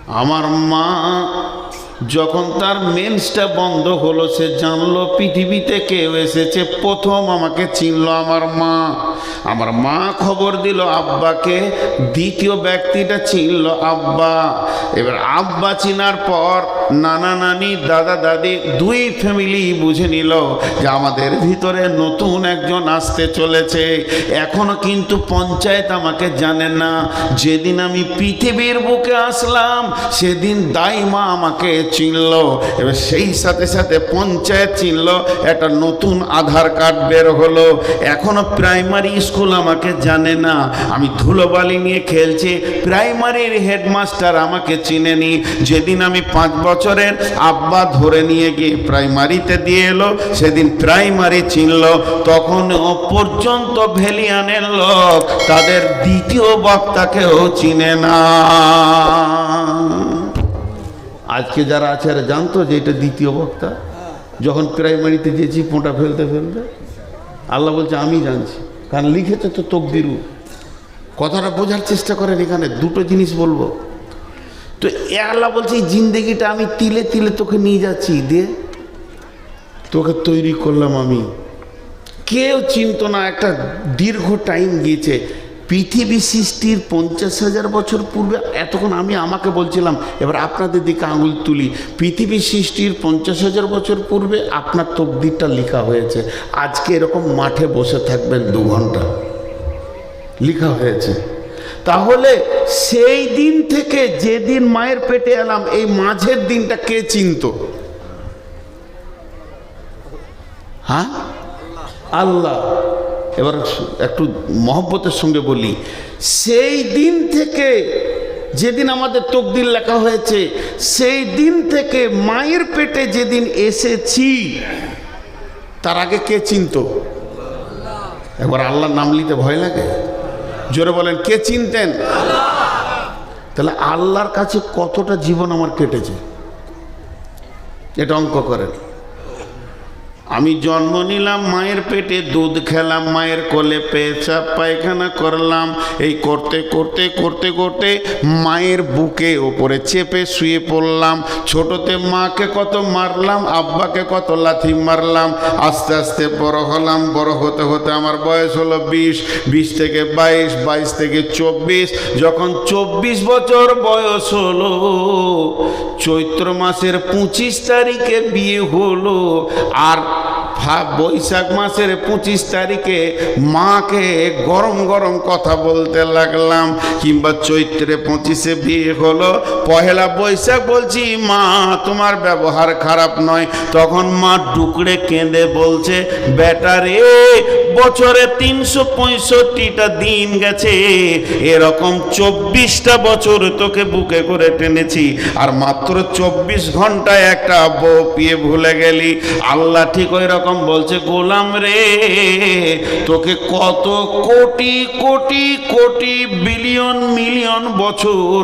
আমার মা যখন তার মেন্সটা বন্ধ হলো, সে জানলো পৃথিবীতে কেউ এসেছে, প্রথম আমাকে চিনলো আমার মা খবর দিল আব্বাকে, দ্বিতীয় ব্যক্তিটা চিনলো আব্বা। এবার আব্বা চিনার পর নানা নানি দাদা দাদি দুই ফ্যামিলি বুঝে নিল যে আমাদের ভিতরে নতুন একজন আসতে চলেছে। এখনো কিন্তু পঞ্চায়েত আমাকে জানে না। যেদিন আমি পৃথিবীর বুকে আসলাম সেদিন দাইমা আমাকে চিনল। এবার সেই সাথে সাথে পঞ্চায়েত চিনল, একটা নতুন আধার কার্ড বের হলো। এখনো প্রাইমারি স্কুল আমাকে জানে না, আমি ধুলোবালি নিয়ে খেলছি, প্রাইমারির হেডমাস্টার আমাকে চিনেনি। যেদিন আমি 5 বছরের আব্বা ধরে নিয়ে গিয়ে প্রাইমারিতে দিয়ে এলো, সেদিন প্রাইমারি চিনল। তখন পর্যন্ত ভ্যালিয়ানের লোক তাদের দ্বিতীয় বক্তাকেও চিনে না। আজকে যারা আছে আর জানতো যে এটা দ্বিতীয় বক্তা? যখন প্রাইমারিতে যেছি পোঁটা ফেলতে ফেলতে আল্লাহ বলছে আমি জানছি, কারণ লিখেছে তো তকদিরু। কথাটা বোঝার চেষ্টা করেন। এখানে দুটো জিনিস বলবো। তো আল্লাহ বলছে এই জিন্দেগিটা আমি তিলে তিলে তোকে নিয়ে যাচ্ছি, দিয়ে তোকে তৈরি করলাম আমি। কেউ চিনত না, একটা দীর্ঘ টাইম গিয়েছে। পৃথিবী সৃষ্টির 50,000 বছর পূর্বে, এতক্ষণ আমি আমাকে বলছিলাম, এবার আপনাদের দিকে আঙুল তুলি। পৃথিবী সৃষ্টির 50,000 বছর পূর্বে আপনার তকদিরটা লেখা হয়েছে। আজকে এরকম মাঠে বসে থাকবেন 2 ঘন্টা, লেখা হয়েছে। তাহলে সেই দিন থেকে যেদিন মায়ের পেটে এলাম, এই মাঝের দিনটা কে চিনত? হ্যাঁ, আল্লাহ। এবার একটু মহব্বতের সঙ্গে বলি, সেই দিন থেকে যেদিন আমাদের তকদির লেখা হয়েছে, সেই দিন থেকে মায়ের পেটে যেদিন এসেছি, তার আগে কে চিনত? একবার আল্লাহর নাম নিতে ভয় লাগে? জোরে বলেন, কে চিনতেন? তাহলে আল্লাহর কাছে কতটা জীবন আমার কেটেছে, এটা অঙ্ক করেন। আমি জন্ম নিলাম মায়ের পেটে, দুধ খেলাম মায়ের কোলে, পেশাব পায়খানা করলাম, এই করতে করতে করতে করতে মায়ের বুকে ওপরে চেপে শুয়ে পড়লাম। ছোটতে মাকে কত মারলাম, আব্বাকে কত লাথি মারলাম। আস্তে আস্তে বড় হলাম, বড় হতে হতে আমার বয়স হলো 20, 20 থেকে 22, 22 থেকে 24। যখন 24 বছর বয়স হলো, চৈত্র মাসের 25 তারিখে বিয়ে হলো। আর বৈশাখ মাসের 25 তারিখে মাকে গরম গরম কথা বলতে লাগলাম, কিংবা চৈত্রে 25-এ বিয়ে হলো, পহেলা বৈশাখ বলছি মা তোমার ব্যবহার খারাপ নয়। তখন মা ডুকরে কেঁদে বলছে, বেটা রে, বছরে 365টা দিন গেছে, এরকম 24টা বছর তোকে বুকে করে টেনেছি, আর মাত্র 24 ঘন্টায় একটা বউ পেয়ে ভুলে গেলি। আল্লাহ ঠিক ওই রকম বলছে, গোলাম রে, তোকে কত কোটি কোটি কোটি বিলিয়ন মিলিয়ন বছর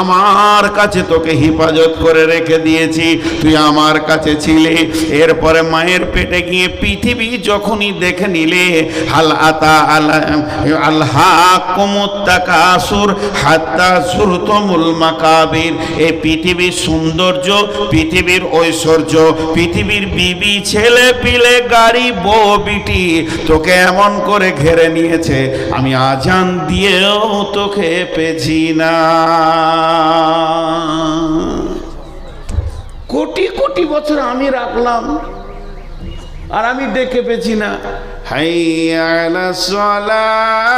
আমার কাছে তোকে হেফাজত করে রেখে দিয়েছি, তুই আমার কাছে ছিলি। এরপরে মায়ের পেটে গিয়ে পৃথিবী যখনই দেখে নিলে, হাল আতা আল্লাহকুমুত তাকাসুর হাত্তা যুরতুমুল মাকাবির, এই পৃথিবীর সৌন্দর্য, পৃথিবীর ঐশ্বর্য, পৃথিবীর বিবি ছেলে পিলে গাড়ি বউ বিটি তোকে এমন করে ঘেরে নিয়েছে, আমি আজান দিয়েও তোকে পেছি না। কোটি কোটি বছর আমি রাখলাম আর আমি দেখে পেছি না। হাইয়া আলাস সালাহ,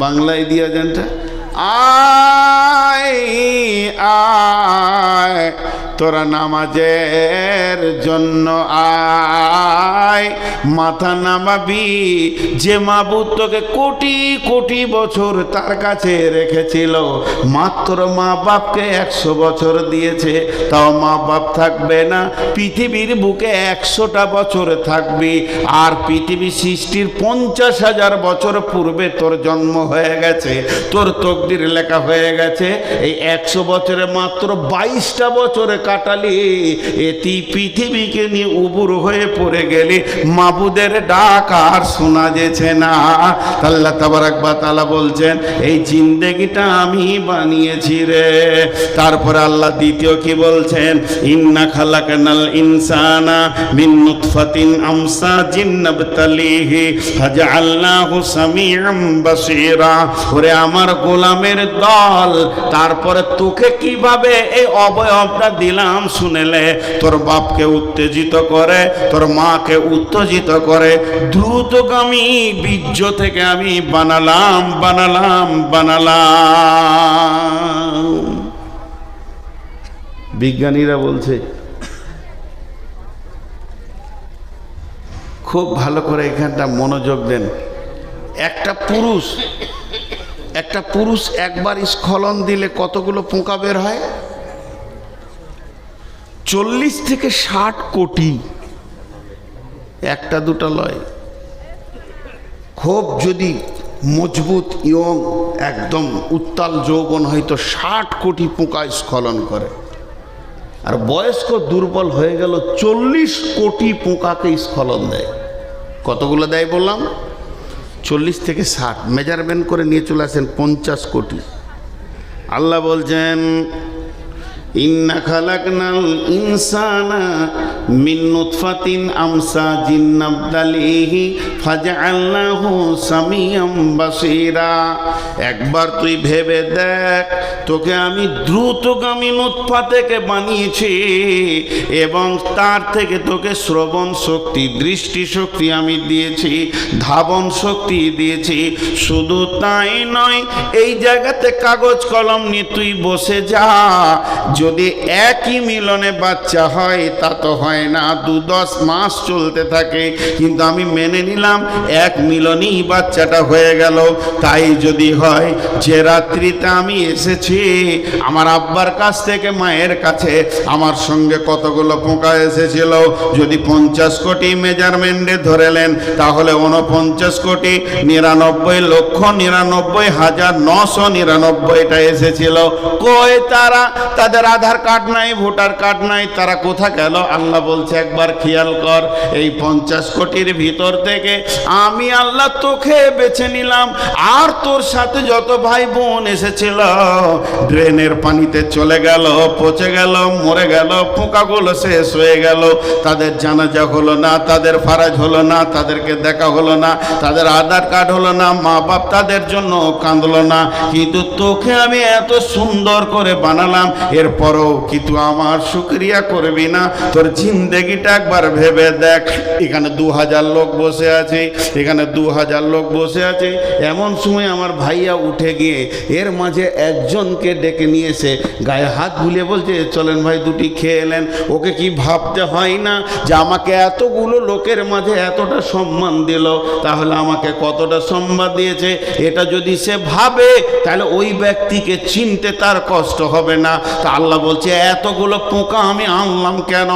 বাংলায় দিয়া জানটা, আয় আয় তোরা নামাজের জন্য আয়, মাথা নামাবি। যে মাবুদ তোকে কোটি কোটি বছর তার কাছে রেখেছিল, মাত্র মা বাপকে 100 বছর দিয়েছে, তাও মা বাপ থাকবে না, পৃথিবীর বুকে 100টা বছর থাকবি। আর পৃথিবী সৃষ্টির 50,000 বছর পূর্বে তোর জন্ম হয়ে গেছে, তোর তকদির লেখা হয়ে গেছে। এই 100 বছরে মাত্র 22টা বছরে কাটালি, এটি পৃথিবীকে নিয়ে উবুর হয়ে পড়ে গেলে মাবুদের ডাক আর শোনা যেছে না। আল্লাহ তাবারাক ওয়া তাআলা বলছেন এই জিন্দেগিটা আমি বানিয়েছি রে। তারপরে আল্লাহ দ্বিতীয় কি বলছেন, ইন্না খালাকনাল ইনসানা মিন নুতফাতিন আমসাজিন নাবতালিহি ফাজআলনাহু সামিআম বাসীরা। ওরে আমার গোলামের দল, তারপরে তোকে কিভাবে এই অবয়বটা দিলাম শুনেলে, তোর বাপকে উত্তেজিত করে, তোর মাকে উত্তেজিত করে, দ্রুতগামী বীর্য থেকে আমি বানালাম। বিজ্ঞানীরা বলছে, খুব ভালো করে এখানটা মনোযোগ দেন। একটা পুরুষ একবার স্খলন দিলে কতগুলো পোকা বের হয়? 40 থেকে 60 কোটি, একটা দুটা লয়। খুব যদি মজবুত ইয়ং একদম উত্তাল যৌবন হয়তো 60 কোটি পোকা স্খলন করে। আর বয়স্ক দুর্বল হয়ে গেল 40 কোটি পোকাকে স্খলন দেয়। কতগুলো দেয় বললাম? 40 থেকে 60, মেজারমেন্ট করে নিয়ে চলে আসেন 50 কোটি। আল্লাহ বলছেন ইন্না খালাকনাল ইনসানা মিন নুতফাতিন আমসাজিন নাবতালিহি ফাজআলনাহু সামিআম বাসীরা। একবার তুই ভেবে দেখ, তোকে আমি দ্রুতগামী নুতফা থেকে বানিয়েছি এবং তার থেকে তোকে শ্রবণ শক্তি, দৃষ্টি শক্তি আমি দিয়েছি, ধাবন শক্তি দিয়েছি। শুধু তাই নয়, এই জায়গাতে কাগজ কলম নিয়ে তুই বসে যা। যদি একই মিলনে বাচ্চা হয় তা তো হয় না, 2-10 মাস চলতে থাকে, কিন্তু আমি মেনে নিলাম এক মিলনেই বাচ্চাটা হয়ে গেল। তাই যদি হয় যে রাত্রিতে আমি এসেছি আমার আব্বার কাছ থেকে মায়ের কাছে, আমার সঙ্গে কতগুলো পোকা এসেছিল, যদি 50 কোটি মেজারমেন্টে ধরেলেন তাহলে 49,99,99,999টা এসেছিল। কই তারা? তাদের আধার কার্ড নাই, ভোটার কার্ড নাই, তারা কোথা গেল? আল্লাহ বলছে একবার খেয়াল কর, এই 50 কোটির ভিতর থেকে আমি আল্লাহ তোকে বেছে নিলাম, আর তোর সাথে যত ভাই বোন এসেছিল ড্রেনের পানিতে চলে গেল, পচে গেল, মরে গেল, পোকাগুলো শেষ হয়ে গেল। তাদের জানাজা হলো না, তাদের ফারাজ হলো না, তাদেরকে দেখা হলো না, তাদের আধার কার্ড হলো না, মা বাপ তাদের জন্য কাঁদলো না। কিন্তু তোকে আমি এত সুন্দর করে বানালাম, এরপরও কিন্তু আমার শুকরিয়া করবি না। তোর জিন্দেগিটা একবার ভেবে দেখ। এখানে 2000 লোক বসে আছে, এখানে 2000 লোক বসে আছে। এমন সময় আমার ভাইয়া উঠে গিয়ে এর মাঝে একজনকে ডেকে নিয়ে এসে গায়ে হাত বুলিয়ে বলছে চলেন ভাই দুটি খেয়ে এলেন। ওকে কি ভাবতে হয় না যে আমাকে এতগুলো লোকের মাঝে এতটা সম্মান দিল, তাহলে আমাকে কতটা সম্মান দিয়েছে? এটা যদি সে ভাবে তাহলে ওই ব্যক্তিকে চিনতে তার কষ্ট হবে না। তা আল্লাহ বলছে এতগুলো পোকা আমি আনলাম কেন?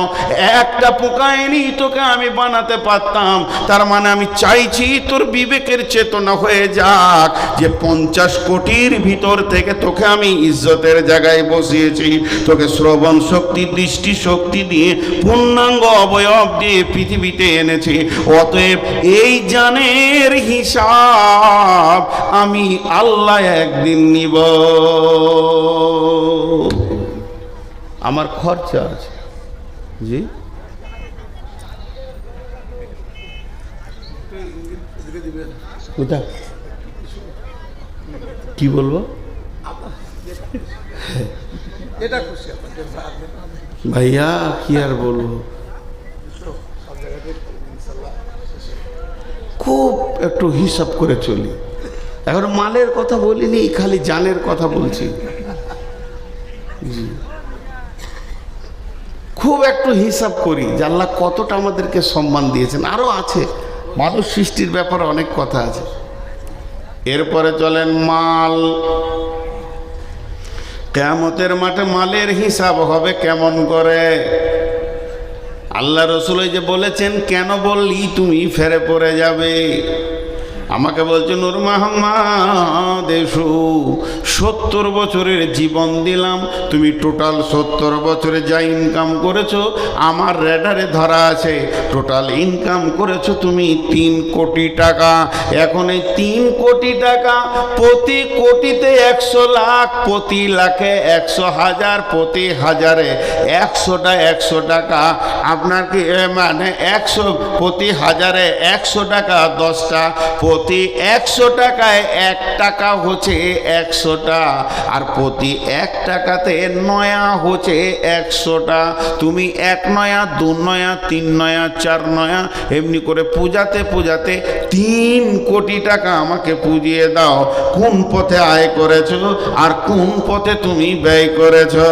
একটা পোকা এনেই তোকে আমি বানাতে পারতাম। তার মানে আমি চাইছি তোর বিবেকের চেতনা হয়ে যাক যে 50 কোটির ভিতর থেকে তোকে আমি ইজ্জতের জায়গায় বসিয়েছি, তোকে শ্রবণ শক্তি, দৃষ্টি শক্তি দিয়ে পূর্ণাঙ্গ অবয়ব দিয়ে পৃথিবীতে এনেছি। অতএব এই জানের হিসাব আমি আল্লাহ একদিন নিব। আমার খরচা আছে। জি কোথা কি বলবো ভাইয়া, কি আর বলবো, খুব একটু হিসাব করে চলি। এখন মালের কথা বলিনি, খালি জানের কথা বলছি। খুব একটু হিসাব করি যে আল্লাহ কতটা আমাদেরকে সম্মান দিয়েছেন। আরো আছে, মানুষ সৃষ্টির ব্যাপারে অনেক কথা আছে। এরপরে চলেন মাল। কিয়ামতের মাঠে মালের হিসাব হবে কেমন করে? আল্লাহ রসুল যে বলেছেন, কেন বললি তুমি ফেরে পড়ে যাবে? আমাকে বলছে নূর মোহাম্মদ এসো, 70 বছরের জীবন দিলাম, তুমি টোটাল 70 বছরে যা ইনকাম করেছো আমার রেডারে ধরা আছে, টোটাল ইনকাম করেছো তুমি 3 কোটি টাকা। এখন এই 3 কোটি টাকা, প্রতি কোটিতে 100 লাখ, প্রতি লাখে 100,000, প্রতি হাজারে 100 টাকা। আপনার কি মানে 100 প্রতি হাজারে 100 টাকা 10টা, প্রতি 100 টাকায় 1 টাকা হচ্ছে 100টা, আর প্রতি 1 টাকাতে নয়া হচ্ছে 100টা। তুমি 1 নয়া, 2 নয়া, 3 নয়া, 4 নয়া, এমনি করে পূজাতে পূজাতে 3 কোটি টাকা আমাকে পুজিয়ে দাও। কোন পথে আয় করেছো আর কোন পথে তুমি ব্যয় করেছো?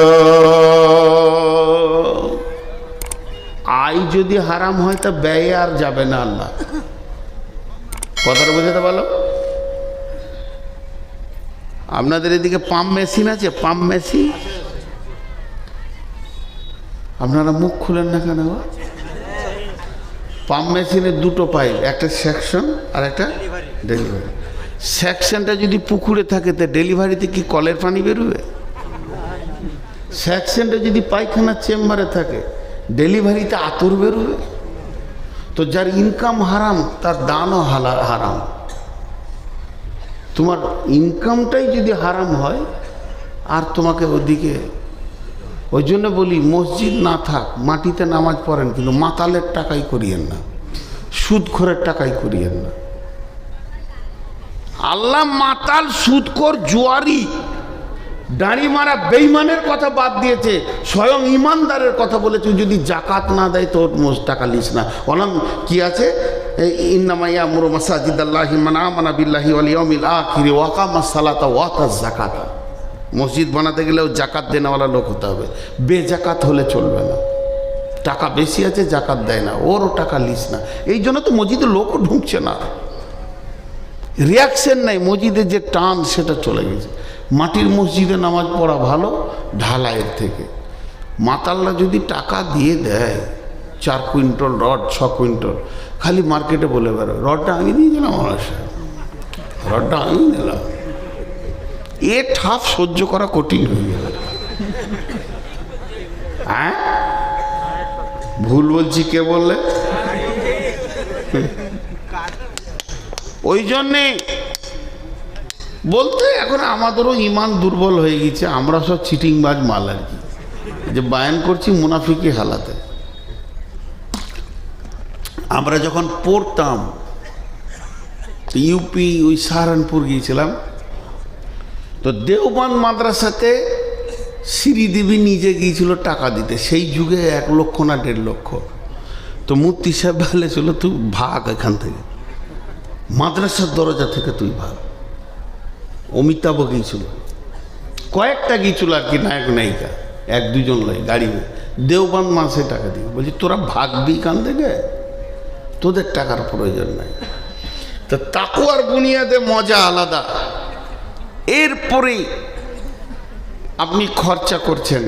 আয় যদি হারাম হয় তা ব্যয় আর যাবে না। আল্লাহ কথাটা বুঝাতে পারলো? আপনাদের এদিকে পাম্প মেশিন আছে? পাম্প মেশিন আপনারা মুখ খুলেন না কেন? পাম্প মেশিনের 2টো পাইপ, একটা সেকশন আর একটা ডেলিভারি। সেকশনটা যদি পুকুরে থাকে তা ডেলিভারিতে কি কলের পানি বেরোবে? সেকশনটা যদি পায়খানার চেম্বারে থাকে ডেলিভারিতে আতর বেরোবে? তো যার ইনকাম হারাম তার দানও হারাম। তোমার ইনকামটাই যদি হারাম হয় আর তোমাকে ওদিকে, ওই জন্য বলি মসজিদ না থাক, মাটিতে নামাজ পড়েন, কিন্তু মাতালের টাকাই করিয়েন না, সুদখোরের টাকাই করিয়েন না। আল্লাহ মাতাল, সুদখোর, জুয়ারি, দাড়ি মারা বেঈমানের কথা বাদ দিয়েছে, স্বয়ং ইমানদারের কথা বলেছে। যদি জাকাত না দেয় তো টাকা লিস না। ওলাম কি আছে? ইন্নামা ইয়ামুরু মাসাজিদাল্লাহি মান আমানা বিল্লাহি ওয়াল ইয়াউমিল আখির ওয়া আকামাস সালাতা ওয়া আতাজ যাকাতা। মসজিদ বানাতে গেলেও জাকাত দেনেওয়ালা লোক হতে হবে, বেজাকাত হলে চলবে না। টাকা বেশি আছে, জাকাত দেয় না, ওরও টাকা লিস না। এই জন্য তো মসজিদে লোকও ঢুকছে না, রিয়াকশন নাই, মসজিদের যে টান সেটা চলে গেছে। মাটির মসজিদে নামাজ পড়া ভালো ঢালাইয়ের থেকে। মাতাল্লা যদি টাকা দিয়ে দেয় 4 কুইন্টাল রড, 6 কুইন্টাল, খালি মার্কেটে বলে বেরোয় রডটা আমি দিয়ে দিলাম, আমার রডটা আমি দিলাম। এ ঠাপ সহ্য করা কঠিন হয়ে গেল। হ্যাঁ ভুল বলছি? কে বললে? ওই জন্যে বলতে এখন আমাদেরও ইমান দুর্বল হয়ে গেছে, আমরা সব চিটিংবাজ মাল আর কি, যে বায়ান করছি মুনাফিকি হালাতে। আমরা যখন পড়তাম ইউপি ওই সাহারানপুর গিয়েছিলাম, তো দেওবন্দ মাদ্রাসাতে শ্রীদেবী নিজে গিয়েছিল টাকা দিতে। সেই যুগে 1 লক্ষ না 1.5 লক্ষ। তো মুফতি সাহেব বলেছিল তুই ভাগ এখান থেকে, মাদ্রাসার দরজা থেকে তুই ভাগ। অমিতাভ গিয়েছিল, কয়েকটা গিয়েছিল আর কি, নায়ক নায়িকা, 1-2 জন লাই গাড়ি। দেওবন্দ মাসে টাকা দিয়ে বলছি তোরা ভাগবি কান থেকে, তোদের টাকার প্রয়োজন নাই। তো তাকওয়ার বুনিয়াদে মজা আলাদা। এরপরে আপনি খরচা করছেন,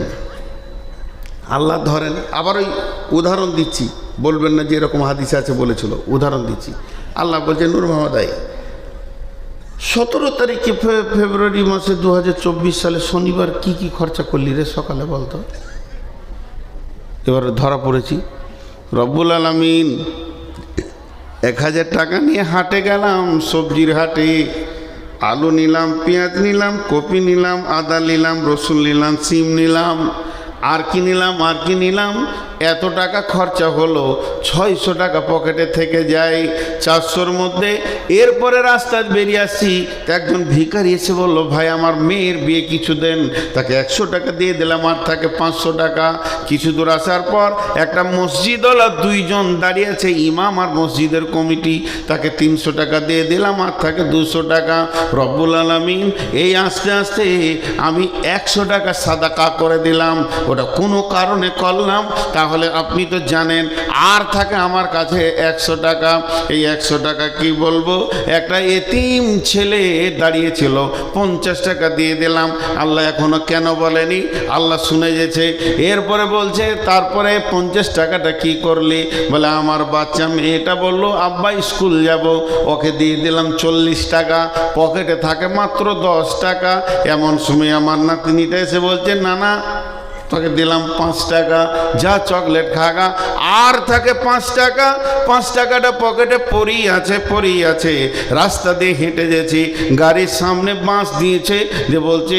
আল্লাহ ধরেন। আবার ওই উদাহরণ দিচ্ছি, বলবেন না যে এরকম হাদিস আছে বলেছিল, উদাহরণ দিচ্ছি। আল্লাহ বলছে নূর মোহাম্মদ 17 তারিখে ফেব্রুয়ারি মাসে 2024 সালে শনিবার কি কি খরচা করলি রে সকালে বলতো? এবার ধরা পড়েছি। রব্বুল আলামিন 1000 টাকা নিয়ে হাটে গেলাম, সবজির হাটে। আলু নিলাম, পেঁয়াজ নিলাম, কপি নিলাম, আদা নিলাম, রসুন নিলাম, সিম নিলাম, আর কি নিলাম, এত টাকা খরচা হলো। 600 টাকা পকেটে থেকে যায় 400-র মধ্যে। এরপরে রাস্তায় বেরিয়ে আসছি, তো একজন ভিখারি এসে বললো ভাই আমার মেয়ের বিয়ে কিছু দেন। তাকে 100 টাকা দিয়ে দিলাম, আর থাকে 500 টাকা। কিছু দূর আসার পর একটা মসজিদওয়ালা 2 জন দাঁড়িয়ে আছে, ইমাম আর মসজিদের কমিটি, তাকে 300 টাকা দিয়ে দিলাম, আর থাকে 200 টাকা। রব্বুল আলামিন এই আস্তে আস্তে আমি 100 টাকা সাদাকা করে দিলাম। ওটা কোনো কারণে করলাম, তাহলে হলে আপনি তো জানেন আর থাকে আমার কাছে 100 টাকা। এই 100 টাকা কি বলবো, একটা এতিম ছেলে দাঁড়িয়েছিল, 50 টাকা দিয়ে দিলাম। আল্লাহ এখনো কেন বলেনি, আল্লাহ শুনে গেছে। এরপরে বলছে তারপরে 50 টাকাটা কি করলি, বলে আমার বাচ্চা মেয়েটা বলল আব্বা স্কুল যাব, ওকে দিয়ে দিলাম 40 টাকা, পকেটে থাকে মাত্র 10 টাকা। এমন সময় আমার নাতনিটা এসে বলছে না না তোকে দিলাম 5 টাকা, যা চকলেট খাগা। আর থাকে 5 টাকা। 5 টাকাটা পকেটে পড়েই আছে। রাস্তা দিয়ে হেঁটে গেছি, গাড়ির সামনে বাঁশ দিয়েছে, যে বলছে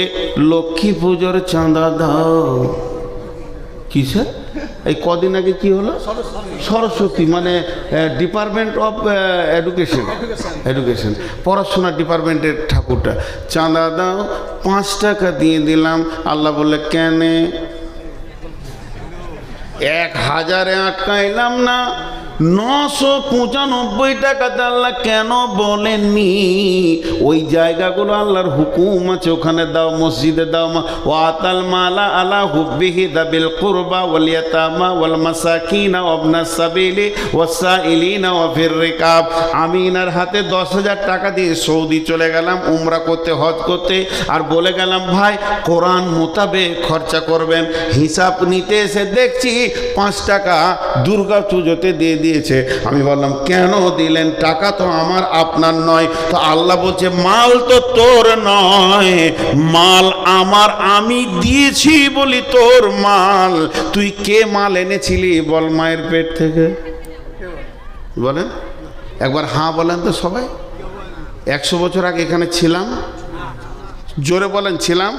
লক্ষ্মী পুজোর চাঁদা দাও। কিসে? এই কদিন আগে কি হলো, সরস্বতী মানে ডিপার্টমেন্ট অফ এডুকেশন, পড়াশোনা ডিপার্টমেন্টের ঠাকুরটা, চাঁদা দাও। 5 টাকা দিয়ে দিলাম। আল্লাহ বললে কেন? 1000-এ আটকাইলাম না, 995 টাকাতে আল্লাহ কেন বলেননি? ওই জায়গাগুলো আল্লাহর হুকুম আছে, ওখানে দাও, মসজিদে দাও। ওয়াতাল মালা আলা হুব্বিহি দাবিল কুরবা ওয়াল ইয়াতামা ওয়াল মাসাকিন ওয়া ইবনাস সাবিলি ওয়াসাইলিনা ওয়া ফির রিকাব। আমি ইনার হাতে 10,000 টাকা দিয়ে সৌদি চলে গেলাম উমরা করতে, হজ করতে, আর বলে গেলাম ভাই কোরআন মোতাবেক খরচা করবেন। হিসাব নিতে এসে দেখছি 5 টাকা দুর্গা পুজোতে দিয়ে দিয়েছে। আমি বললাম কেন দিলেন, টাকা তো আমার আপনার নয়। তো আল্লাহ বলছে মাল তো তোর নয়, মাল আমার, আমি দিয়েছি বলি তোর মাল। তুই কে মাল এনেছিলি বল মায়ের পেট থেকে? বলেন একবার, হ্যাঁ বলেন তো সবাই। 100 বছর আগে এখানে ছিলাম? জোরে বলেন ছিলাম।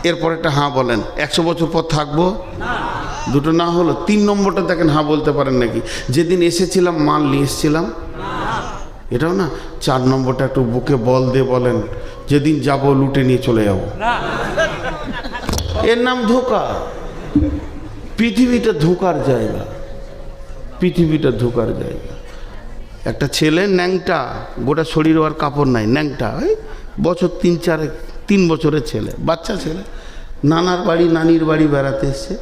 এরপর একটা হ্যাঁ বলেন। 100 বছর পর থাকবো? দুটো না হলো 3 নম্বরটা দেখেন, হ্যাঁ বলতে পারেন নাকি? যেদিন এসেছিলাম মাল নিয়ে এসেছিলাম, এটাও না। 4 নম্বরটা একটু বুকে বল দিয়ে বলেন, যেদিন যাব লুটে নিয়ে চলে যাব। এর নাম ধোঁকা। পৃথিবীটা ধোঁকার জায়গা, পৃথিবীটা ধোঁকার জায়গা। একটা ছেলে ন্যাংটা, গোটা শরীর আর কাপড় নাই, ন্যাংটা, ওই বছর 3 বছরের ছেলে, বাচ্চা ছেলে, নানার বাড়ি নানির বাড়ি বেড়াতে এসছে।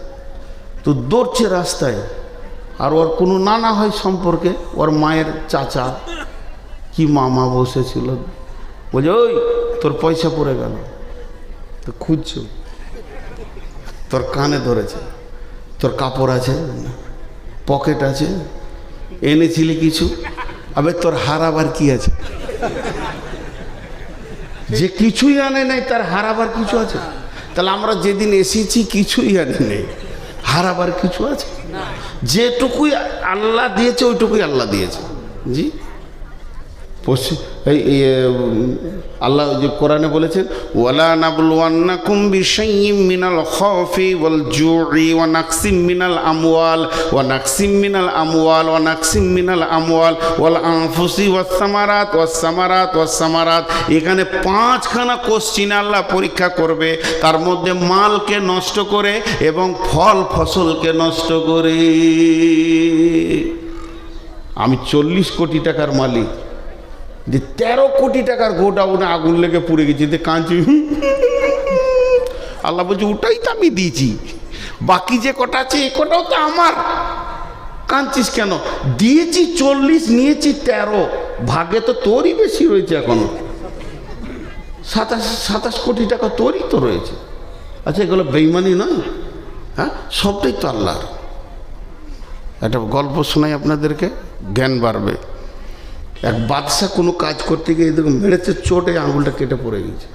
তো দৌড়ছে রাস্তায়, আর ওর কোনো নানা হয় সম্পর্কে, ওর মায়ের চাচা কি মামা বসেছিল, বলছে ওই তোর পয়সা পড়ে গেল। তো খুঁজছ, তোর কানে ধরেছে, তোর কাপড় আছে, পকেট আছে, এনেছিলি কিছু, আবে তোর হারাবার কি আছে? যে কিছুই আনে নাই তার হারাবার কিছু আছে? তাহলে আমরা যেদিন এসেছি কিছুই আনি নেই, হারাবার কিছু আছে? যেটুকুই আল্লাহ দিয়েছে ওইটুকুই আল্লাহ দিয়েছে। জি, এই আল্লাহ যে কোরআনে বলেছেন ওয়ালা নাবলুওয়ান্নাকুম বিশাইয়্যিম মিনাল খাউফি ওয়াল জু'i ওয়া নাকসিম মিনাল আমওয়াল ওয়া নাকসিম মিনাল আমওয়াল ওয়া নাকসিম মিনাল আমওয়াল ওয়াল আনফুসি ওয়াস সামারাত। এখানে 5খানা কোশ্চিন আল্লাহ পরীক্ষা করবে, তার মধ্যে মালকে নষ্ট করে এবং ফল ফসলকে নষ্ট করে। আমি 40 কোটি টাকার মালিক, যে 13 কোটি টাকার গোডাউনে আগুন লেগে পুড়ে গেছে, যে কাঁদছি। আল্লাহ বলছে ওটাই তো আমি দিয়েছি, বাকি যে কটা আছে এ কটাও তো আমার, কাঁদছিস কেন? দিয়েছি 40, নিয়েছি 13, ভাগে তো তোরই বেশি রয়েছে, এখনো 27 কোটি টাকা তোরই তো রয়েছে। আচ্ছা এগুলো বেইমানি নয়? হ্যাঁ, সবটাই তো আল্লাহর। একটা গল্প শোনাই আপনাদেরকে, জ্ঞান বাড়বে। এক বাদশা কোনো কাজ করতে গিয়ে দেখুন মেরেছে, চোটে আঙুলটা কেটে পড়ে গেছে।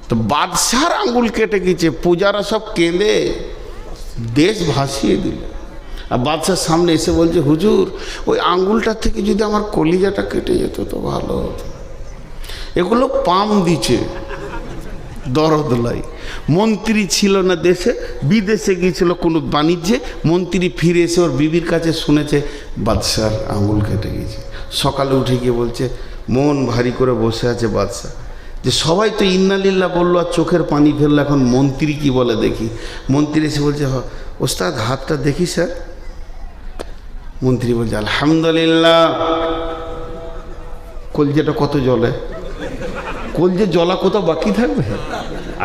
তো বাদশার আঙুল কেটে গেছে, পূজারা সব কেঁদে দেশ ভাসিয়ে দিল। আর বাদশার সামনে এসে বলছে হুজুর ওই আঙুলটা থেকে যদি আমার কলিজাটা কেটে যেত তো ভালো হতো। এগুলো পাম দিচ্ছে, দরদ লাই। মন্ত্রী ছিল না দেশে, বিদেশে গিয়েছিল কোনো বাণিজ্যে, মন্ত্রী ফিরে এসে ওর বিবির কাছে শুনেছে বাদশার আঙুল কেটে গেছে। সকালে উঠে গিয়ে বলছে, মন ভারী করে বসে আছে বাদশা, যে সবাই তো ইন্নালিল্লাহ বললো আর চোখের পানি ফেললো, এখন মন্ত্রী কি বলে দেখি। মন্ত্রী এসে বলছে ওস্তাদ হাতটা দেখি স্যার। মন্ত্রী বলছে আলহামদুলিল্লাহ। কলজাটা কত জ্বলে, কলজে জলা কোথাও বাকি থাকবে?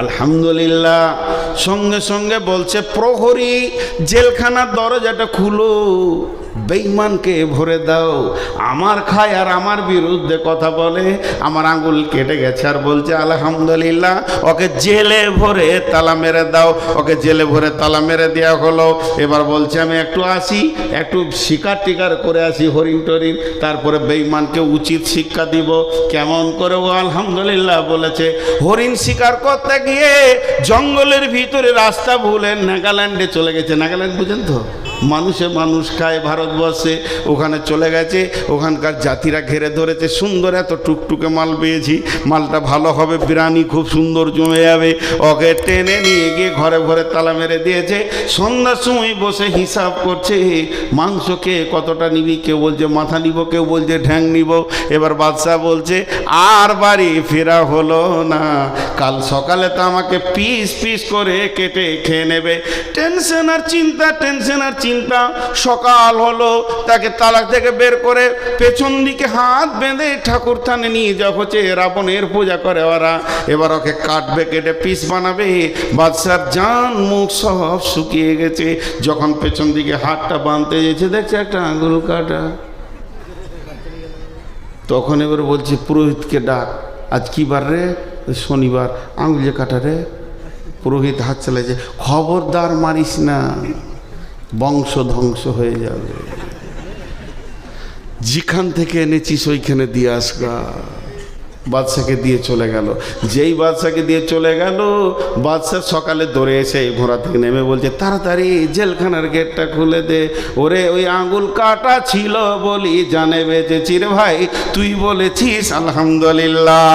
আলহামদুলিল্লাহ। সঙ্গে সঙ্গে বলছে, প্রহরী জেলখানার দরজাটা খুলো, বেঈমানকে ভরে দাও। আমার খায় আর আমার বিরুদ্ধে কথা বলে, আমার আঙ্গুল কেটে গেছে। আর বলছে আলহামদুলিল্লাহ, ওকে জেলে ভরে তালা মেরে দাও। ওকে জেলে ভরে তালা মেরে দেওয়া হলো। এবার বলছে আমি একটু আসি, একটু শিকার টিকার করে আসি, হরিণ টরিণ, তারপরে বেঈমানকে উচিত শিক্ষা দিব। কেমন করে? ও আলহামদুলিল্লাহ বলেছে। হরিণ শিকার করতে গিয়ে জঙ্গলের ভিতরে রাস্তা ভুলে নাগাল্যান্ডে চলে গেছে। নাগাল্যান্ড বুঝেন তো, মানুষে মানুষ খায় ভারতবর্ষে। ওখানে চলে গেছে, ওখানকার জাতিরা ঘিরে ধরেছে। সুন্দর এত টুকটুকে মাল পেয়েছি, মালটা ভালো হবে, বিরিয়ানি খুব সুন্দর জমে যাবে। ওকে টেনে নিয়ে গিয়ে ঘরে ঘরে তালা মেরে দিয়েছে। সন্ধ্যার সময় বসে হিসাব করছে, মাংস কে কতটা নিবি? কেউ বলছে মাথা নিব, কেউ বলছে ঠ্যাং নিব। এবার বাদশা বলছে আর বাড়ি ফেরা হলো না, কাল সকালে তো আমাকে পিস পিস করে কেটে খেয়ে নেবে। টেনশন আর চিন্তা, টেনশন আর চিন্তা। সকাল হলো, তাকে তালা থেকে বের করে পেছন দিকে হাত বেঁধে ঠাকুর থানে নিয়ে যাওয়া হচ্ছে। রাবণের পূজা করে ওরা। এবার ওকে কাটবে, কেটে পিস বানাবে। বাদশার জান মুখ সব শুকিয়ে গেছে। যখন পেছন দিকে হাতটা বাঁধতে গেছে, দেখছে একটা আঙুল কাটা। তখন এবার বলছে পুরোহিতকে ডাক। আজ কি বার রে? শনিবার। আঙুল যে কাটা রে? পুরোহিত হাত চালাইছে, খবরদার মারিস না, বংশ ধ্বংস হয়ে যাবে। যেখান থেকে এনেছিস ওইখানে দিয়ে আসগা। বাদশাকে দিয়ে চলে গেল। যেই বাদশাকে দিয়ে চলে গেল, বাদশাহ সকালে দৌড়ে এসে ঘোড়া থেকে নেমে বলছে তাড়াতাড়ি জেলখানার গেটটা খুলে দে। ওরে ওই আঙুল কাটা ছিল বলি জানে বেঁচেছি রে ভাই, তুই বলেছিস আলহামদুলিল্লাহ।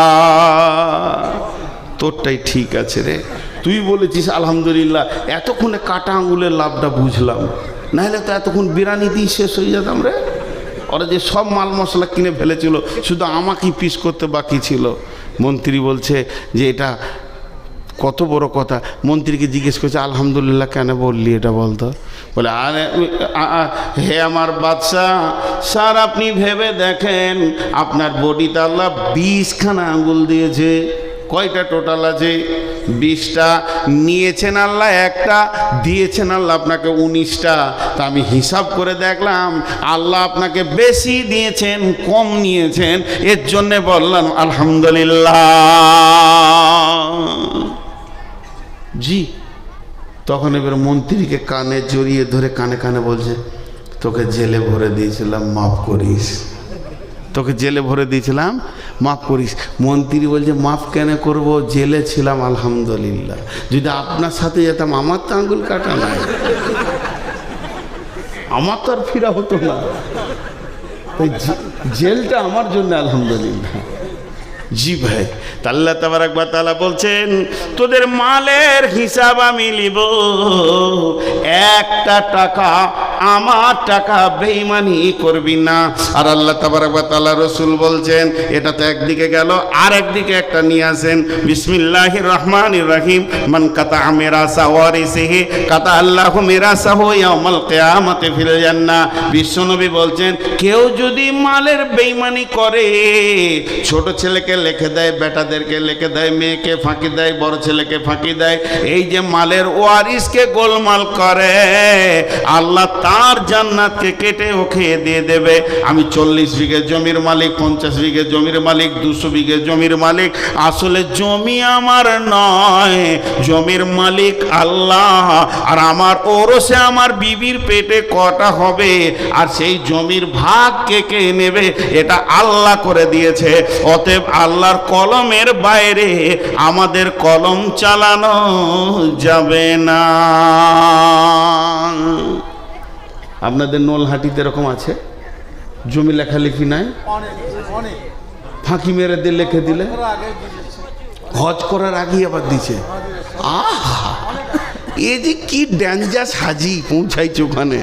তোরটাই ঠিক আছে রে, তুই বলেছিস আলহামদুলিল্লাহ। এতক্ষণে কাটা আঙুলের লাভটা বুঝলাম, নাহলে তো এতক্ষণ বিরিয়ানি দিয়ে শেষ হয়ে যেতাম রে। ওরা যে সব মাল মশলা কিনে ফেলেছিল, শুধু আমাকেই পিস করতে বাকি ছিল। মন্ত্রী বলছে যে এটা কত বড় কথা। মন্ত্রীকে জিজ্ঞেস করছে আলহামদুলিল্লাহ কেন বললি এটা বলতো? বলে আরে হে আমার বাদশাহ, স্যার আপনি ভেবে দেখেন, আপনার বডিতে আল্লাহ 20খানা আঙ্গুল দিয়েছে। কয়টা টোটাল আছে? 20টা। নিয়েছেন আল্লাহ একটা, দিয়েছেন আল্লাহ আপনাকে 19টা। তা আমি হিসাব করে দেখলাম আল্লাহ আপনাকে বেশি দিয়েছেন কম নিয়েছেন, এর জন্যে বললাম আলহামদুলিল্লাহ। জি। তখন এবার মন্ত্রীকে কানে জড়িয়ে ধরে কানে কানে বলছে তোকে জেলে ভরে দিয়েছিলাম, মাফ করিস। তোকে জেলে ভরে দিয়েছিলাম, মাফ করিস। মন্ত্রী বলছে মাফ কেন করব, জেলে ছিলাম আলহামদুলিল্লাহ। যদি আপনার সাথে যেতাম আমার তো আঙ্গুল কাটা নাই, আমার তো আর ফিরা হতো না। জেলটা আমার জন্য আলহামদুলিল্লাহ। জি ভাই। আল্লাহ তাবারাক ওয়া তাআলা বলছেন তোদের মালের হিসাব আমি নিব, একটা টাকা আমার টাকা বেঈমানি করবি না। আর আল্লাহ তাবারাক ওয়া তাআলা রাসূল বলছেন, এটা তো একদিকে গেল, আর একদিকে একটা নিয়ে আসেন। বিসমিল্লাহির রহমানির রহিম, মান কাতা মিরাসা ওয়ারিসিহি কাতা আল্লাহু মিরাসাহু ইয়াউমাল কিয়ামাতি ফিল জান্নাহ। বিশ্বনবী বলছেন কেউ যদি মালের বেঈমানি করে, ছোট ছেলেকে লিখে দেয়, বেটাদেরকে লিখে দেয়, মেয়েকে ফাঁকি দেয়, বড় ছেলেকে ফাঁকি দেয়, এই যে মালের ওয়ারিসকে গোলমাল করে, আল্লাহ তার জান্নাতকে কেটে ওকে দিয়ে দেবে। আমি 40 বিঘে জমির মালিক, 50 বিঘে জমির মালিক, 200 বিঘে জমির মালিক, আসলে জমি আমার নয়, জমির মালিক আল্লাহ। আর আমার ওরসে আমার বিবির পেটে কটা হবে, আর সেই জমির ভাগ কে কে নেবে, এটা আল্লাহ করে দিয়েছে। অতএব আল্লাহর কলমের বাইরে আমাদের কলম চালানো যাবে না। আপনাদের নলহাটিতে এরকম আছে, জমি লেখালেখি নাই, ফাঁকি মেরে দিয়ে লিখে দিলে, হজ করার আগেই আবার দিছে। আহা, এ যে কি ডেঞ্জাস হাজি পৌঁছাইছে ওখানে।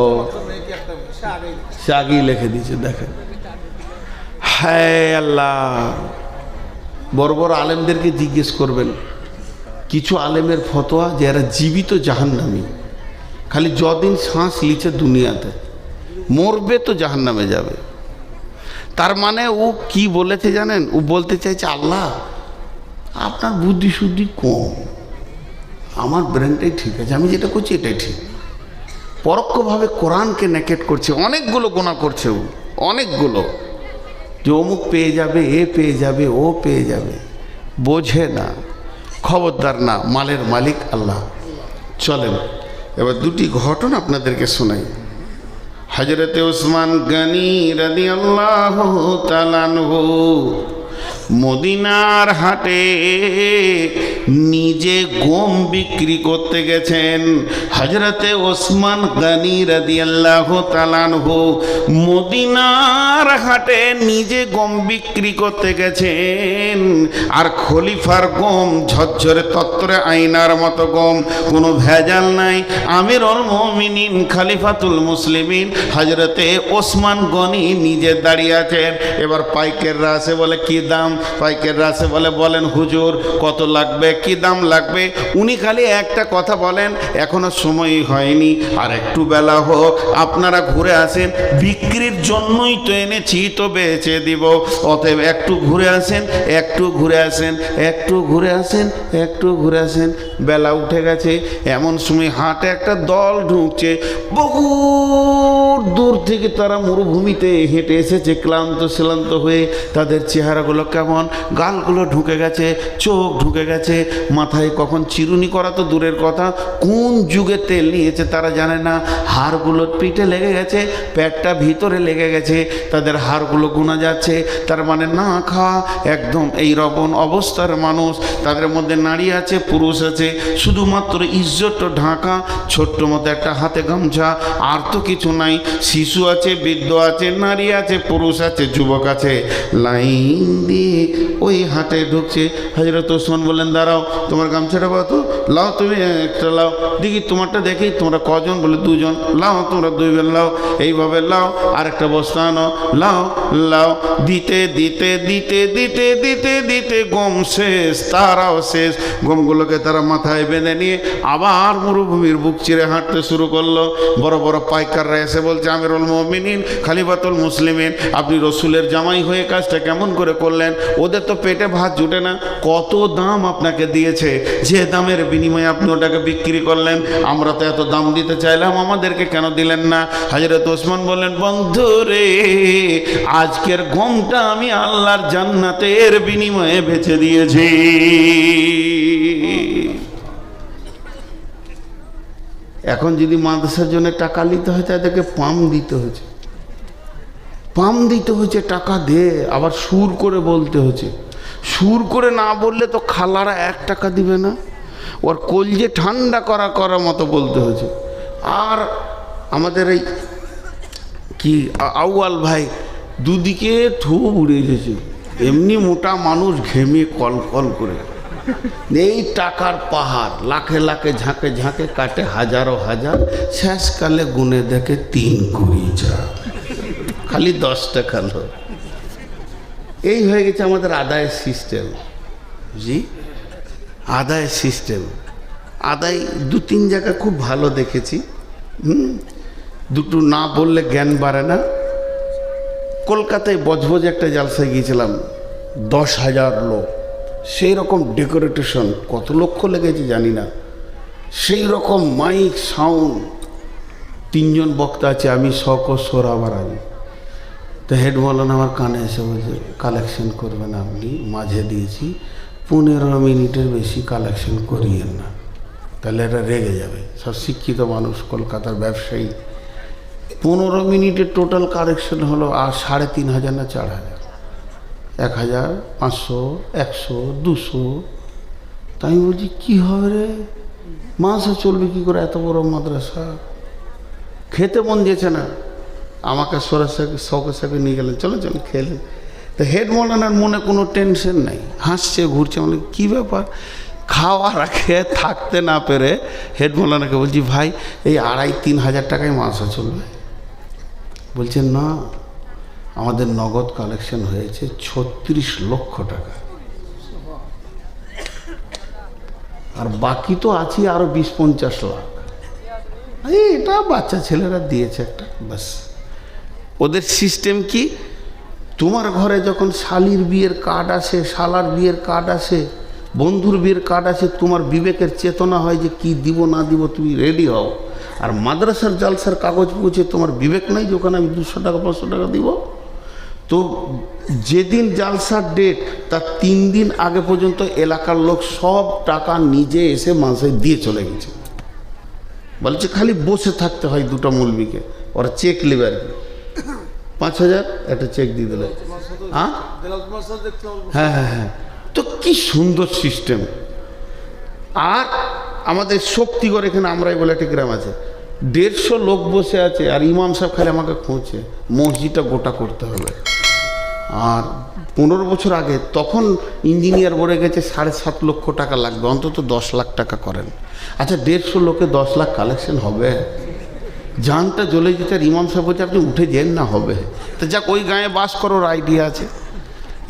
ও সে আগেই লিখে দিয়েছে। দেখেন, হ্যাঁ আল্লাহ। বড় বড় আলেমদেরকে জিজ্ঞেস করবেন, কিছু আলেমের ফতোয়া যে এরা জীবিত জাহান্নামী, খালি যদিন শ্বাস লিছে দুনিয়াতে, মরবে তো জাহান্নামে যাবে। তার মানে ও কি বলেছে জানেন? ও বলতে চাইছে, আল্লাহ আপনার বুদ্ধি শুদ্ধি কম, আমার ব্রেনটাই ঠিক আছে, আমি যেটা করছি এটাই ঠিক। পরোক্ষভাবে কোরআনকে নেকেট করছে, অনেকগুলো গুনাহ করছে ও, অনেকগুলো, যে অমুক পেয়ে যাবে, এ পেয়ে যাবে, ও পেয়ে যাবে, বোঝে না। খবরদার না, মালের মালিক আল্লাহ। চলেন এবার দুটি ঘটনা আপনাদেরকে শোনাই। হযরতে ওসমান গনি রাদিয়াল্লাহু তাআলা আনহু মদিনার হাটে নিজে গম বিক্রি করতে গেছেন। হযরতে ওসমান গনি রাদিয়াল্লাহু তাআলা আনহু মদিনার হাটে নিজে গম বিক্রি করতে গেছেন। আর খলিফার গম ঝরঝরে তত্তরে আয়নার মতো গম, কোনো ভেজাল নাই। আমিরুল মুমিনিন খলিফাতুল মুসলিমিন হযরতে ওসমান গনি নিজে দাঁড়িয়ে আছেন। এবার পাইকাররা আসে, বলে কি দাম? পাইকাররা আসে বলে, বলেন হুজুর কত লাগবে, কি দাম লাগবে? উনি খালি একটা কথা বলেন, এখনো সময় হয়নি, আর একটু বেলা হোক, আপনারা ঘুরে আসেন, বিক্রির জন্যই তো এনেছি, তো বেচে দিব, অতএব একটু ঘুরে আসেন, একটু ঘুরে আসেন, একটু ঘুরে আসেন, একটু ঘুরে আসেন। বেলা উঠে গেছে, এমন সময় হাটে একটা দল ঢুকছে। বহু দূর থেকে তারা মরুভূমিতে হেঁটে এসেছে, ক্লান্ত শ্রান্ত হয়ে। তাদের চেহারাগুলো কেমন, গালগুলো ঢুকে গেছে, চোখ ঢুকে গেছে, মাথায় কখন চিরুনি করা তো দূরের কথা, কোন যুগে তেল নিয়েছে তারা জানে না। হাড়গুলো পিঠে লেগে গেছে, পেটটা ভিতরে লেগে গেছে, তাদের হাড়গুলো গোনা যাচ্ছে। তার মানে না খাওয়া একদম এই রকম অবস্থার মানুষ। তাদের মধ্যে নারী আছে, পুরুষ আছে, শুধুমাত্র ইজ্জত ঢাকা, ছোট্ট মতো একটা হাতে গামছা, আর তো কিছু নাই। শিশু আছে, বৃদ্ধ আছে, নারী আছে, পুরুষ আছে, যুবক আছে, লাইন দিয়ে ওই হাটে ঢুকছে। হযরত ওসমান বললেন, দাঁড়াও, তোমার গামছাটা কত? লাও, তুমি একটা লাও, দেখি তোমারটা দেখি, তোমরা কজন? বলে দুজন। লাও, তোমরা দুইজন লাও, এইভাবে লাও, আর একটা বস্তা আনো, লাও লাও। দিতে দিতে দিতে দিতে দিতে দিতে গম শেষ, তারাও শেষ। গমগুলোকে তারা মাথায় বেঁধে নিয়ে আবার মরুভূমির বুক চিরে হাঁটতে শুরু করলো। বড় বড় পাইকাররা এসে বলছে, আমিরুল মুমিনিন খলিফাতুল মুসলিমিন, আপনি রসুলের জামাই হয়ে কাজটা কেমন করে করলেন? ওদের তো পেটে ভাত জুটে না, কত দাম আপনাকে দিয়েছে, যে দামের বিনিময়ে আপনি ওটাকে বিক্রি করলেন, আমরা তো এত দাম দিতে চাইলাম, আমাদেরকে কেন দিলেন না? হযরত ওসমান বললেন, বন্ধু রে, আজকের গমটা আমি আল্লাহর জান্নাতের বিনিময়ে বেচে দিয়েছি। এখন যদি মাদ্রাসার জন্য টাকা নিতে হয়, তাদেরকে পাম্প দিতে হয়েছে, পাম্প দিতে হয়েছে, টাকা দে, আবার সুর করে বলতে হয়েছে। সুর করে না বললে তো খালারা 1 টাকা দিবে না, ওর কলজে ঠান্ডা করার মতো বলতে হয়েছে। আর আমাদের এই কি আউয়াল ভাই দুদিকে থু উড়ে গেছে, এমনি মোটা মানুষ, ঘেমে কল কল করে, এই টাকার পাহাড়, লাখে লাখে ঝাঁকে ঝাঁকে কাটে, হাজারো হাজার, শেষকালে গুনে দেখে 3 কুড়ি যা, খালি 10 টাকা লো। এই হয়ে গেছে আমাদের আদায়ের সিস্টেম। জি, আদায়ের সিস্টেম। আদায় 2-3 জায়গা খুব ভালো দেখেছি। দুটো না বললে জ্ঞান বাড়ে না। কলকাতায় বজবজ একটা জালসায় গিয়েছিলাম, 10,000 লোক, সেই রকম ডেকোরেটেশন, কত লক্ষ লেগেছে জানি না, সেই রকম মাইক সাউন্ড, 3 জন বক্তা আছে, আমি শওকত সোহরাওয়ার আমি। তো হেড মৌলানা আমার কানে এসে বলছে, কালেকশন করবেন আপনি, মাঝে দিয়েছি, 15 মিনিটের বেশি কালেকশন করিয়েন না, তাহলে এটা রেগে যাবে। সব শিক্ষিত মানুষ, কলকাতার ব্যবসায়ী। 15 মিনিটের টোটাল কালেকশন হলো আর 3,500 না 4,000, 1,000, 500, 100, 200। তাই আমি বলছি, কী হবে রে, মাসে চলবে কী করে এত বড় মাদ্রাসা? খেতে মন দিয়েছে না, আমাকে শওকত সাহেব নিয়ে গেলেন, চলো চলো খেলেন। তো হেড মৌলানার মনে কোনো টেনশন নাই, হাসছে ঘুরছে। মানে কী ব্যাপার? খাওয়ার আগে থাকতে না পেরে হেড মৌলানাকে বলছি, ভাই এই 2,5-3 হাজার টাকায় মাসে চলবে? বলছেন না, আমাদের নগদ কালেকশন হয়েছে 36 লক্ষ টাকা, আর বাকি তো আছে আরো 20-50 লাখ। এটা বাচ্চা ছেলেরা দিয়েছে একটা, বাস। ওদের সিস্টেম কি, তোমার ঘরে যখন শালির বিয়ের কার্ড আসে, শালার বিয়ের কার্ড আসে, বন্ধুর বিয়ের কার্ড আসে, তোমার বিবেকের চেতনা হয় যে কি দিব না দিব, তুমি রেডি হও। আর মাদ্রাসার জালসার কাগজ পৌঁছে তোমার বিবেক নাই যে ওখানে আমি 200 টাকা 500 টাকা দিব। তো যেদিন জালসার ডেট তার 3 দিন আগে পর্যন্ত এলাকার লোক সব টাকা নিজে এসে মাসে দিয়ে চলে গেছে। বলছে খালি বসে থাকতে হয় দুটো মৌলবীকে, ওরা চেক নেবে আর কি, 5000 একটা চেক দিয়ে দিল। হ্যাঁ হ্যাঁ হ্যাঁ হ্যাঁ, তো কি সুন্দর সিস্টেম। আর আমাদের শক্তিগড় এখানে আমরাই বলে একটা গ্রাম আছে, 150 লোক বসে আছে, আর ইমাম সাহেব খালি আমাকে খোঁজে মসজিদটা গোটা করতে হবে। আর 15 বছর আগে তখন ইঞ্জিনিয়ার বলে গেছে 7.5 লক্ষ টাকা লাগবে, অন্তত 10 লাখ টাকা করেন। আচ্ছা 150 লোকে 10 লাখ কালেকশন হবে? জানটা জ্বলে যেতে। আর ইমাম সাহেব বলছে আপনি উঠে যেন না হবে। তো যাক, ওই গাঁয়ে বাস করার আইডিয়া আছে।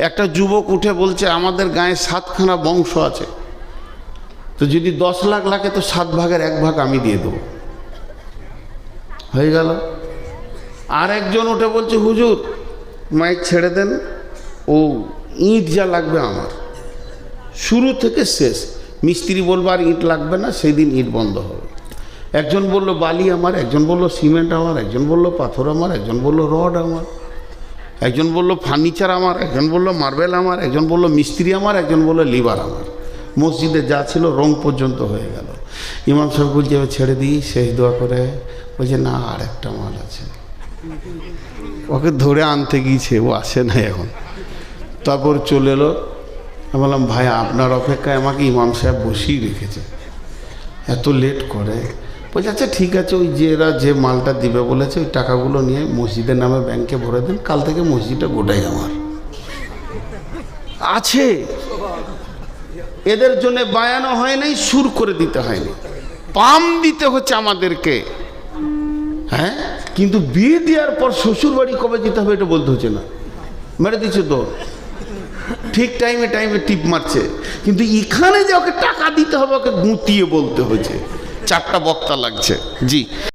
একটা যুবক উঠে বলছে আমাদের গাঁয়ে 7খানা বংশ আছে, তো যদি 10 লাখ লাগে তো 7 ভাগের 1 ভাগ আমি দিয়ে দেবো। হয়ে গেল। আর একজন উঠে বলছে হুজুর মাইক ছেড়ে দেন, ও ইট যা লাগবে আমার, শুরু থেকে শেষ। মিস্ত্রি বলবো আর ইট লাগবে না, সেই দিন ইট বন্ধ হবে। একজন বলল বালি আমার, একজন বলল সিমেন্ট আমার, একজন বলল পাথর আমার, একজন বলল রড আমার, একজন বলল ফার্নিচার আমার, একজন বলল মার্বেল আমার, একজন বলল মিস্ত্রি আমার, একজন বলল লিভার আমার। মসজিদে যা ছিল রং পর্যন্ত হয়ে গেল। ইমাম সাহেব বলছে এবার ছেড়ে দিই, শেষ দোয়া করে। বলছে না, আর একটা মাল আছে। ওকে ধরে আনতে গিয়েছে, ও আসে না এখন। তারপর চলে এলো। আমি বললাম ভাই আপনার অপেক্ষায় আমাকে ইমাম সাহেব বসিয়ে রেখেছে, এত লেট করে। বলছে আচ্ছা ঠিক আছে, ওই যে এরা যে মালটা দিবে বলেছে ওই টাকাগুলো নিয়ে মসজিদের নামে ব্যাংকে ভরে দেন, কাল থেকে মসজিদটা গোটাই আমার আছে। এদের জন্য বায়ানো হয় নাই, সুর করে দিতে হয়নি, পাম দিতে হচ্ছে আমাদেরকে। হ্যাঁ, কিন্তু বিয়ে দেওয়ার পর শ্বশুর বাড়ি কবে যেতে হবে এটা বলতে হচ্ছে না, মেরে দিচ্ছে তো। ঠিক টাইমে টাইমে টিপ মারছে, কিন্তু এখানে যে ওকে টাকা দিতে হবে ওকে গুঁতিয়ে বলতে হচ্ছে। 4টা বক্তা লাগছে। জি।